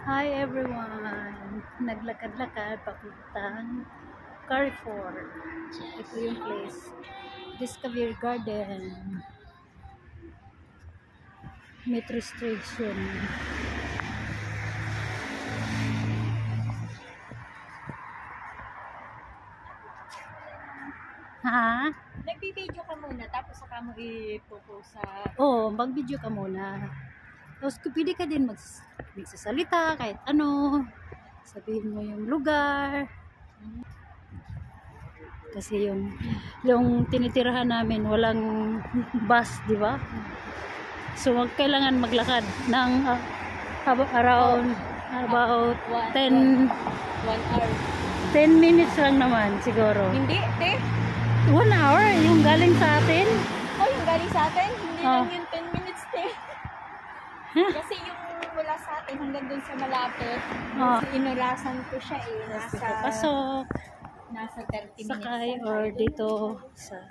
Hi everyone! Naglakad-lakad papuntang Carrefour. Ito yung place. Discovery Garden. Metro Station. Ha? Nagbi-video ka muna tapos saka mo i-post sa... Oo, mag-video ka muna. Tapos pwede ka din magsasalita kahit ano. Sabihin mo yung lugar. Kasi yung tinitirahan namin walang bus, di ba? So kailangan maglakad ng around about 10 hour. 10 minutes lang naman siguro. Hindi, te? 1 hour yung galing sa atin. Oh, yung galing sa atin? Hindi lang yung 10 minutes, te. Huh? Kasi yung mula sa atin hanggang dun sa malapit, inurasan ko siya nasa 30 minutes. Sakay or dito sa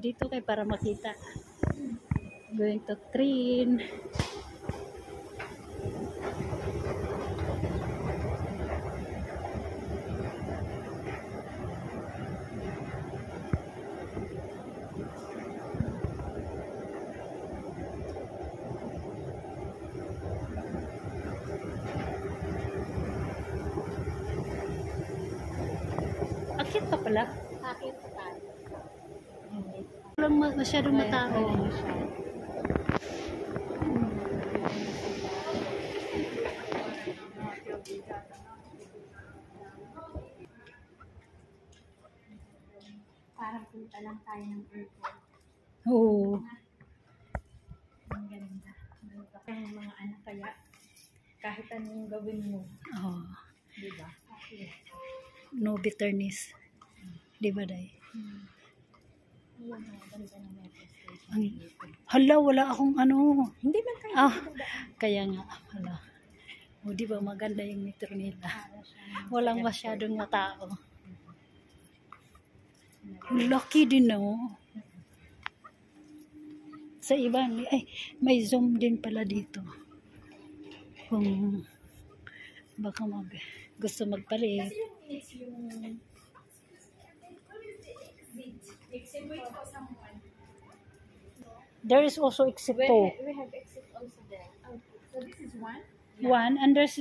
dito kay para makita. Going to train. Akit pa pala. Akit pa tayo. Walang masyadong matao. Parang punta lang tayo ng airport. Oo. Ang ganda. Ang mga anak kaya kahit anong gawin mo. Oh. Diba? Okay. No bitterness. Di ba, Day? Hala, wala akong ano. Hindi man kayo. Kaya nga. Hala. O, di ba maganda yung metro nila? Walang masyadong matao. Lucky din, no? Sa iba, may Zoom din pala dito. Kung baka gusto magpalit. There is also exit 2. We have exit also there. Oh, so this is one? One, and there's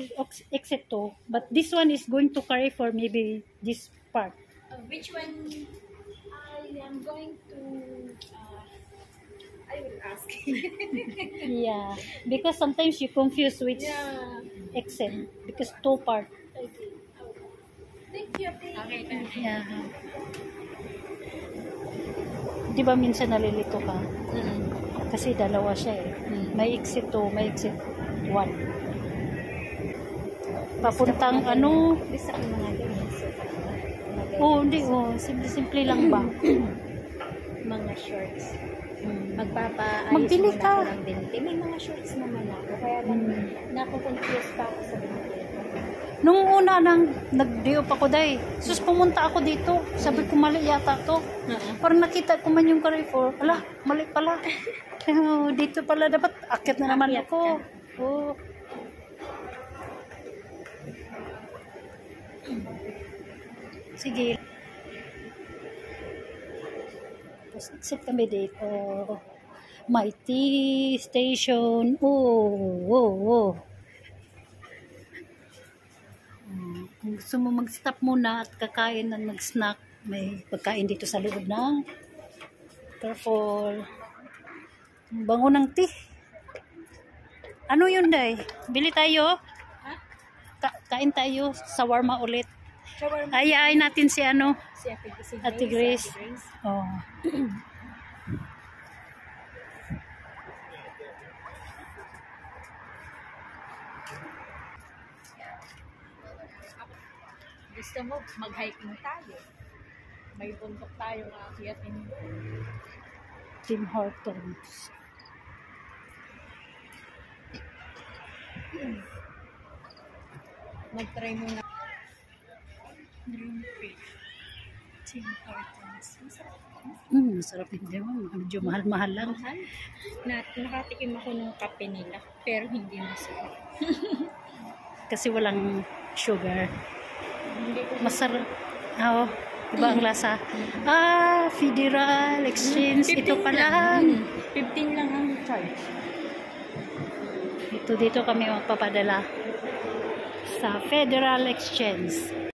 exit 2. But this one is going to carry for maybe this part. Which one? I am going to... I will ask. Yeah, because sometimes you confuse which exit. Because 2 part. Okay. Thank you. Okay. Yeah. Di ba minsan nalilito ka? Kasi dalawa siya eh. May exit 2, may exit 1. Papuntang ano? Bisa ko mga ganyan. Hindi. Simple lang ba? Mga shorts. Magpapaayos Magbili muna ka. ako ng binti. May mga shorts naman ako. Kaya lang, nakukonfuse pa ako sa binti. Nung una nag-diop ako day. Sus, pumunta ako dito. Sabi ko mali yata to. Parang nakita ko man yung Carrefour. Ala, mali pala. Dito pala dapat akit na naman ako. Oh. Sige. Sit kami dito. Mighty Station. Oh. Kung gusto mo mag-stop muna at kakain at mag-snack, may pagkain dito sa loob ng Carrefour. Bango ng tea. Ano yun, Day? Bili tayo? Kain tayo. Shawarma ulit. Ayain natin si ano? Si Ate Grace. Oh. Gusto mo, mag-hiking tayo. May bundok tayo akyatin. Tim Hortons. Mag-try muna. Tim Hortons. Masarap din naman. Medyo mahal-mahal lang. Mahal. Nakatikim ako ng kape nila, pero hindi masarap. kasi walang sugar. Hindi ko Masarap. Oo, iba ang lasa. Federal Exchange. Ito 15 pa lang. lang. 15 lang ang charge. Dito kami magpapadala sa Federal Exchange.